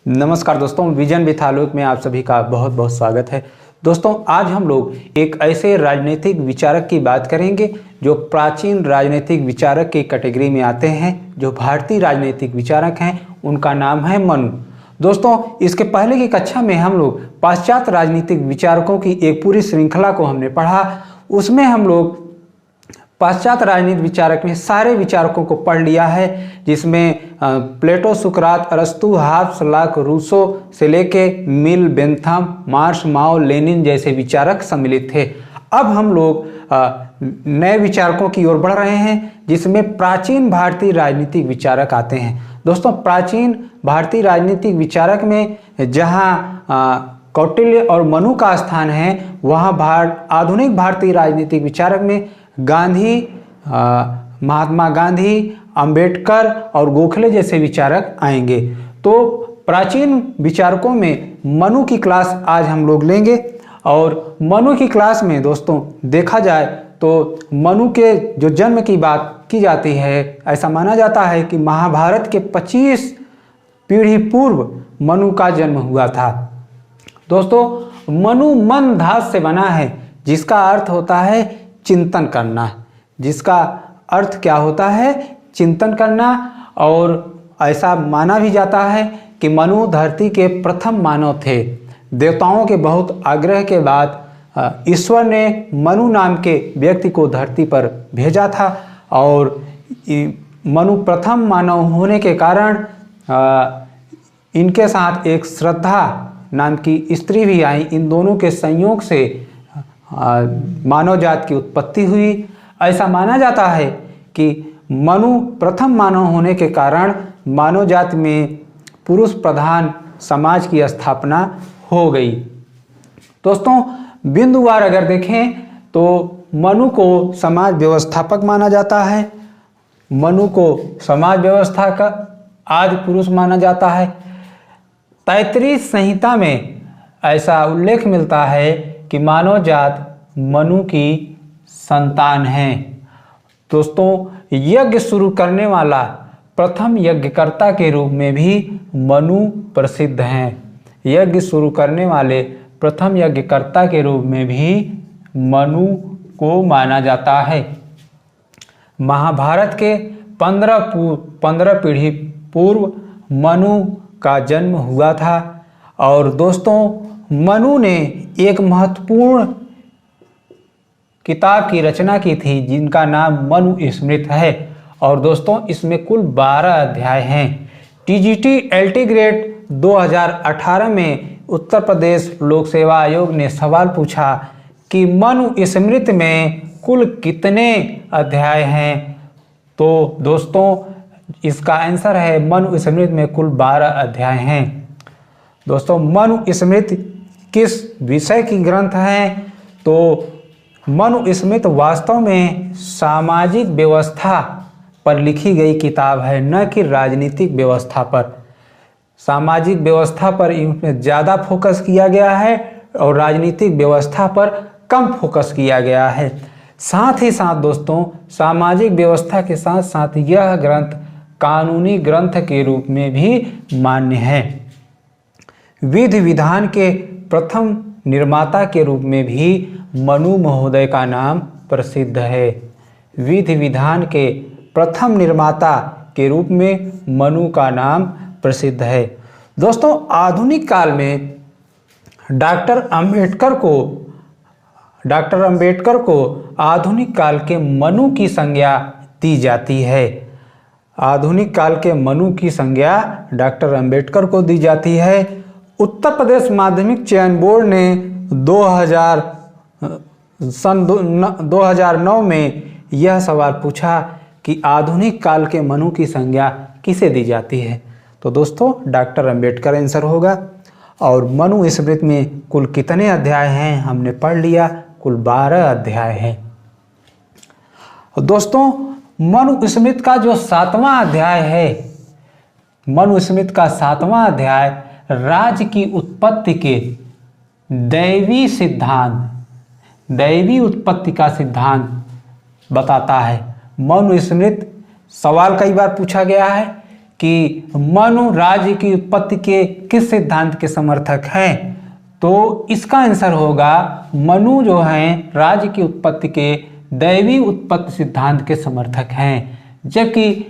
नमस्कार दोस्तों, vision with आलोक में आप सभी का बहुत बहुत स्वागत है। दोस्तों, आज हम लोग एक ऐसे राजनीतिक विचारक की बात करेंगे जो प्राचीन राजनीतिक विचारक की कैटेगरी में आते हैं। जो भारतीय राजनीतिक विचारक हैं उनका नाम है मनु। दोस्तों, इसके पहले की कक्षा में हम लोग पाश्चात्य राजनीतिक विचारकों की एक पूरी श्रृंखला को हमने पढ़ा। उसमें हम लोग पाश्चात्य राजनीतिक विचारक में सारे विचारकों को पढ़ लिया है, जिसमें प्लेटो, सुकरात, अरस्तु, हाब्स, लाक, रूसो से लेके मिल, बेंथम, मार्क्स, माओ, लेनिन जैसे विचारक सम्मिलित थे। अब हम लोग नए विचारकों की ओर बढ़ रहे हैं, जिसमें प्राचीन भारतीय राजनीतिक विचारक आते हैं। दोस्तों, प्राचीन भारतीय राजनीतिक विचारक में जहाँ कौटिल्य और मनु का स्थान है, वहाँ आधुनिक भारतीय राजनीतिक विचारक में गांधी, महात्मा गांधी, अंबेडकर और गोखले जैसे विचारक आएंगे। तो प्राचीन विचारकों में मनु की क्लास आज हम लोग लेंगे। और मनु की क्लास में दोस्तों देखा जाए तो मनु के जो जन्म की बात की जाती है, ऐसा माना जाता है कि महाभारत के 25 पीढ़ी पूर्व मनु का जन्म हुआ था। दोस्तों, मनु मन धातु से बना है, जिसका अर्थ होता है चिंतन करना। जिसका अर्थ क्या होता है? चिंतन करना। और ऐसा माना भी जाता है कि मनु धरती के प्रथम मानव थे। देवताओं के बहुत आग्रह के बाद ईश्वर ने मनु नाम के व्यक्ति को धरती पर भेजा था। और मनु प्रथम मानव होने के कारण इनके साथ एक श्रद्धा नाम की स्त्री भी आई। इन दोनों के संयोग से मानव जात की उत्पत्ति हुई। ऐसा माना जाता है कि मनु प्रथम मानव होने के कारण मानव जात में पुरुष प्रधान समाज की स्थापना हो गई। दोस्तों, बिंदुवार अगर देखें तो मनु को समाज व्यवस्थापक माना जाता है। मनु को समाज व्यवस्था का आदि पुरुष माना जाता है। तैत्तिरीय संहिता में ऐसा उल्लेख मिलता है कि मानव जात मनु की संतान है। दोस्तों, यज्ञ शुरू करने वाला प्रथम यज्ञकर्ता के रूप में भी मनु प्रसिद्ध हैं। यज्ञ शुरू करने वाले प्रथम यज्ञकर्ता के रूप में भी मनु को माना जाता है। महाभारत के 15 पीढ़ी पूर्व मनु का जन्म हुआ था। और दोस्तों, मनु ने एक महत्वपूर्ण किताब की रचना की थी, जिनका नाम मनु स्मृति है। और दोस्तों, इसमें कुल 12 अध्याय हैं। टीजीटी एलटी ग्रेड 2018 में उत्तर प्रदेश लोक सेवा आयोग ने सवाल पूछा कि मनु स्मृति में कुल कितने अध्याय हैं। तो दोस्तों, इसका आंसर है मनु स्मृति में कुल 12 अध्याय हैं। दोस्तों, मनु स्मृति किस विषय की ग्रंथ है? तो मनु स्मृति वास्तव में सामाजिक व्यवस्था पर लिखी गई किताब है, न कि राजनीतिक व्यवस्था पर। सामाजिक व्यवस्था पर इनमें ज़्यादा फोकस किया गया है और राजनीतिक व्यवस्था पर कम फोकस किया गया है। साथ ही साथ दोस्तों, सामाजिक व्यवस्था के साथ साथ यह ग्रंथ कानूनी ग्रंथ के रूप में भी मान्य है। विधि विधान के प्रथम निर्माता के रूप में भी मनु महोदय का नाम प्रसिद्ध है। विधि विधान के प्रथम निर्माता के रूप में मनु का नाम प्रसिद्ध है। दोस्तों, आधुनिक काल में डॉक्टर अंबेडकर को आधुनिक काल के मनु की संज्ञा दी जाती है। आधुनिक काल के मनु की संज्ञा डॉक्टर अंबेडकर को दी जाती है। उत्तर प्रदेश माध्यमिक चयन बोर्ड ने 2009 में यह सवाल पूछा कि आधुनिक काल के मनु की संज्ञा किसे दी जाती है। तो दोस्तों, डॉक्टर अंबेडकर आंसर होगा। और मनु स्मृति में कुल कितने अध्याय हैं हमने पढ़ लिया, कुल 12 अध्याय हैं। दोस्तों, मनु स्मृति का जो 7वां अध्याय है, मनु स्मृति का 7वां अध्याय राज्य की उत्पत्ति के दैवी उत्पत्ति का सिद्धांत बताता है। मनु स्मृति सवाल कई बार पूछा गया है कि मनु राज्य की उत्पत्ति के किस सिद्धांत के समर्थक हैं, तो इसका आंसर होगा मनु जो हैं राज्य की उत्पत्ति के दैवी उत्पत्ति सिद्धांत के समर्थक हैं। जबकि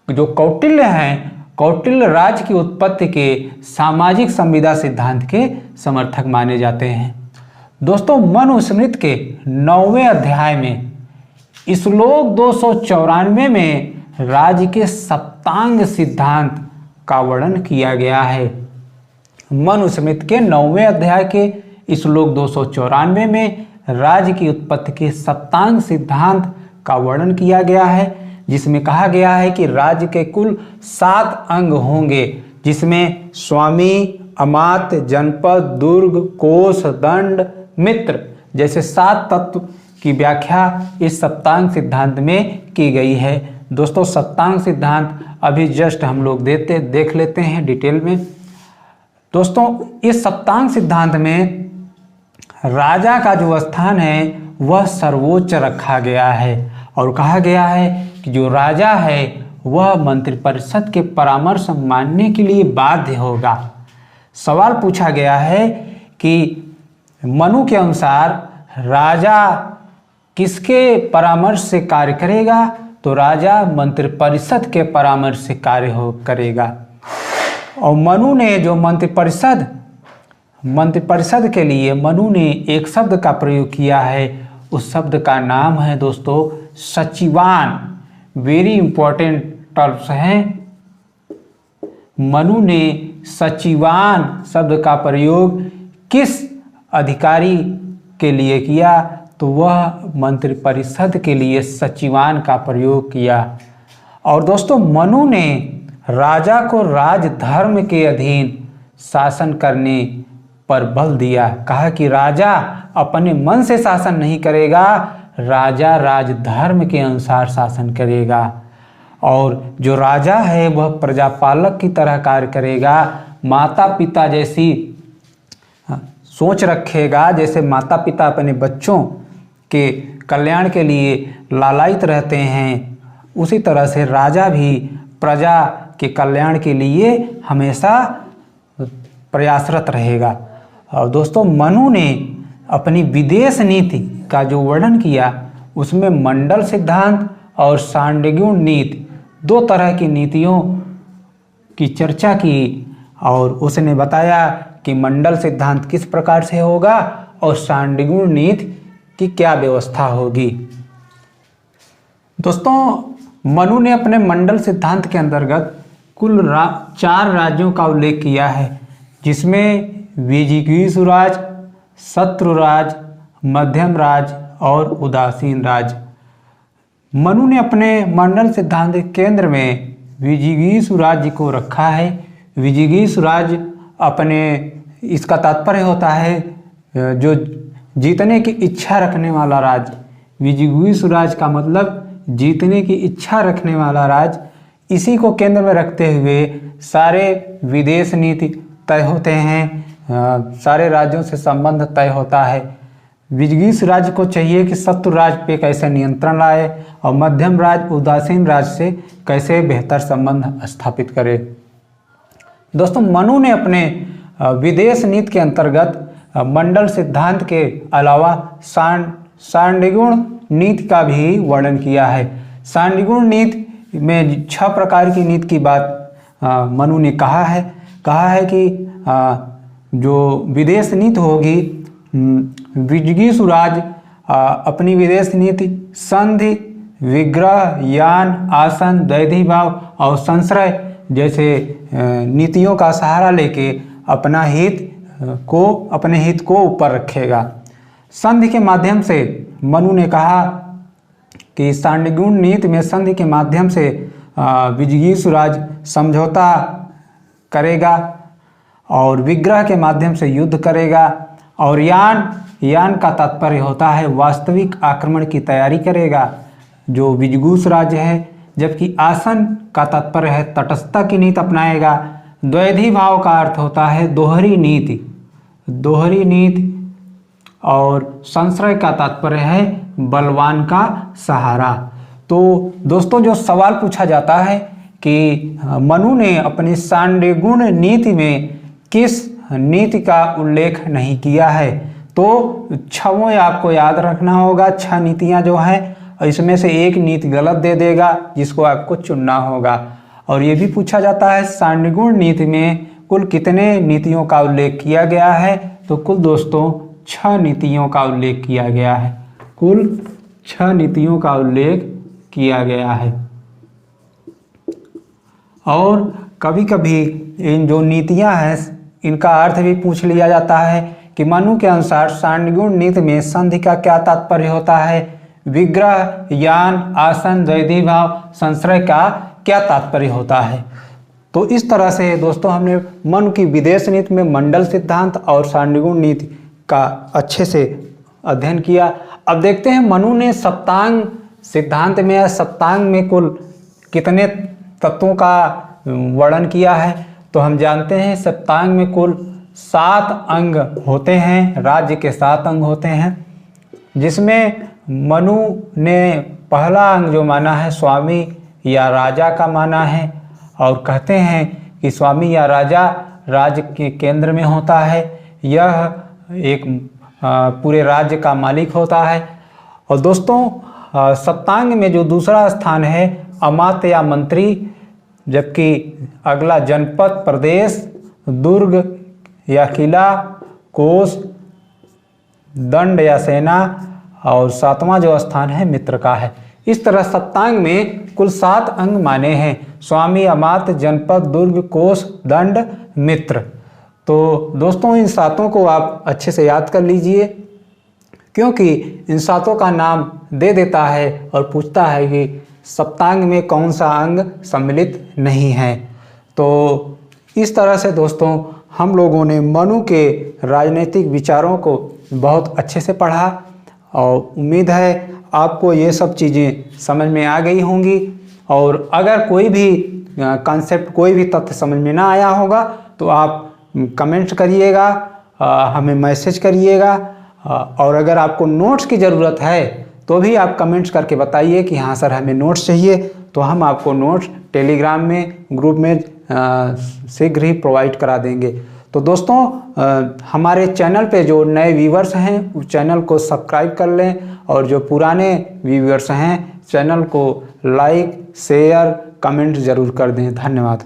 जो कौटिल्य हैं, कौटिल्य राज्य की उत्पत्ति के सामाजिक संविदा सिद्धांत के समर्थक माने जाते हैं। दोस्तों, मनुस्मृति के 9वें अध्याय में श्लोक 294 में राज्य के सप्तांग सिद्धांत का वर्णन किया गया है। मनुस्मृति के 9वें अध्याय के श्लोक 294 में राज्य की उत्पत्ति के सप्तांग सिद्धांत का वर्णन किया गया है, जिसमें कहा गया है कि राज्य के कुल 7 अंग होंगे, जिसमें स्वामी, अमात्य, जनपद, दुर्ग, कोष, दंड, मित्र जैसे 7 तत्व की व्याख्या इस सप्तांग सिद्धांत में की गई है। दोस्तों, सप्तांग सिद्धांत अभी जस्ट हम लोग देख लेते हैं डिटेल में। दोस्तों, इस सप्तांग सिद्धांत में राजा का जो स्थान है वह सर्वोच्च रखा गया है और कहा गया है कि जो राजा है वह मंत्रिपरिषद के परामर्श मानने के लिए बाध्य होगा। सवाल पूछा गया है कि मनु के अनुसार राजा किसके परामर्श से कार्य करेगा, तो राजा मंत्रिपरिषद के परामर्श से कार्य करेगा। और मनु ने जो मंत्रिपरिषद के लिए मनु ने एक शब्द का प्रयोग किया है, उस शब्द का नाम है दोस्तों सचिवान। वेरी इंपॉर्टेंट टर्म्स है। मनु ने सचिवान शब्द का प्रयोग किस अधिकारी के लिए किया, तो वह मंत्रिपरिषद के लिए सचिवान का प्रयोग किया। और दोस्तों, मनु ने राजा को राजधर्म के अधीन शासन करने पर बल दिया। कहा कि राजा अपने मन से शासन नहीं करेगा, राजा राजधर्म के अनुसार शासन करेगा। और जो राजा है वह प्रजापालक की तरह कार्य करेगा, माता पिता जैसी सोच रखेगा। जैसे माता पिता अपने बच्चों के कल्याण के लिए लालायित रहते हैं, उसी तरह से राजा भी प्रजा के कल्याण के लिए हमेशा प्रयासरत रहेगा। और दोस्तों, मनु ने अपनी विदेश नीति का जो वर्णन किया उसमें मंडल सिद्धांत और सांडिग्युण नीति, 2 तरह की नीतियों की चर्चा की और उसने बताया कि मंडल सिद्धांत किस प्रकार से होगा और सांडिग्युण नीति की क्या व्यवस्था होगी। दोस्तों, मनु ने अपने मंडल सिद्धांत के अंतर्गत कुल 4 राज्यों का उल्लेख किया है, जिसमें विजिगीषु राज, शत्रुराज, मध्यम राज और उदासीन राज। मनु ने अपने मंडल सिद्धांत के केंद्र में विजिगीषु राज्य को रखा है। विजिगीषु राज्य अपने, इसका तात्पर्य होता है जो जीतने की इच्छा रखने वाला राज्य। विजिगीषु राज्य का मतलब जीतने की इच्छा रखने वाला राज्य। इसी को केंद्र में रखते हुए सारे विदेश नीति तय होते हैं, सारे राज्यों से संबंध तय होता है। विजिगीषु राज्य को चाहिए कि शत्रु राज्य पे कैसे नियंत्रण लाए और मध्यम राज्य उदासीन राज्य से कैसे बेहतर संबंध स्थापित करे। दोस्तों, मनु ने अपने विदेश नीति के अंतर्गत मंडल सिद्धांत के अलावा सांडिग्युण नीति का भी वर्णन किया है। सांडिग्युण नीति में 6 प्रकार की नीति की बात मनु ने कहा है कि जो विदेश नीति होगी, विजिगीषु राज्य अपनी विदेश नीति संधि, विग्रह, यान, आसन, द्वैधी भाव और संश्रय जैसे नीतियों का सहारा लेके अपने हित को ऊपर रखेगा। संधि के माध्यम से मनु ने कहा कि सांडिग्युण नीति में संधि के माध्यम से विजिगीषु राज्य समझौता करेगा और विग्रह के माध्यम से युद्ध करेगा। और यान का तात्पर्य होता है वास्तविक आक्रमण की तैयारी करेगा जो विजिगीषु राज्य है। जबकि आसन का तात्पर्य है तटस्थता की नीति अपनाएगा। द्वैधी भाव का अर्थ होता है दोहरी नीति और संश्रय का तात्पर्य है बलवान का सहारा। तो दोस्तों, जो सवाल पूछा जाता है कि मनु ने अपनी सांडिगुण नीति में किस नीति का उल्लेख नहीं किया है। तो छवों आपको याद रखना होगा, 6 नीतियां जो हैं, इसमें से एक नीति गलत दे देगा जिसको आपको चुनना होगा। और ये भी पूछा जाता है सांडिगुण नीति में कुल कितने नीतियों का उल्लेख किया गया है। तो कुल दोस्तों 6 नीतियों का उल्लेख किया गया है, कुल 6 नीतियों का उल्लेख किया गया है। और कभी कभी इन जो नीतियां हैं इनका अर्थ भी पूछ लिया जाता है कि मनु के अनुसार सांडिगुण नीति में संधि का क्या तात्पर्य होता है, विग्रह, यान, आसन, द्वैधी भाव, संश्रय का क्या तात्पर्य होता है। तो इस तरह से दोस्तों हमने मनु की विदेश नीति में मंडल सिद्धांत और सांडिगुण नीति का अच्छे से अध्ययन किया। अब देखते हैं मनु ने सप्तांग सिद्धांत में या सप्तांग में कुल कितने तत्वों का वर्णन किया है। तो हम जानते हैं सप्तांग में कुल 7 अंग होते हैं, राज्य के 7 अंग होते हैं, जिसमें मनु ने पहला अंग जो माना है स्वामी या राजा का माना है, और कहते हैं कि स्वामी या राजा राज्य के केंद्र में होता है, यह एक पूरे राज्य का मालिक होता है। और दोस्तों सप्तांग में जो दूसरा स्थान है अमात्य या मंत्री, जबकि अगला जनपद, प्रदेश, दुर्ग या किला, कोष, दंड या सेना, और 7वां जो स्थान है मित्र का है। इस तरह सप्तांग में कुल 7 अंग माने हैं, स्वामी, अमात्य, जनपद, दुर्ग, कोष, दंड, मित्र। तो दोस्तों इन 7 को आप अच्छे से याद कर लीजिए, क्योंकि इन 7 का नाम दे देता है और पूछता है कि सप्तांग में कौन सा अंग सम्मिलित नहीं है। तो इस तरह से दोस्तों हम लोगों ने मनु के राजनीतिक विचारों को बहुत अच्छे से पढ़ा, और उम्मीद है आपको ये सब चीज़ें समझ में आ गई होंगी। और अगर कोई भी कॉन्सेप्ट, कोई भी तथ्य समझ में ना आया होगा तो आप कमेंट करिएगा, हमें मैसेज करिएगा, और अगर आपको नोट्स की ज़रूरत है तो भी आप कमेंट्स करके बताइए कि हाँ सर हमें नोट्स चाहिए, तो हम आपको नोट्स टेलीग्राम में ग्रुप में शीघ्र ही प्रोवाइड करा देंगे। तो दोस्तों हमारे चैनल पे जो नए व्यूवर्स हैं उस चैनल को सब्सक्राइब कर लें, और जो पुराने व्यूवर्स हैं चैनल को लाइक, शेयर, कमेंट ज़रूर कर दें। धन्यवाद।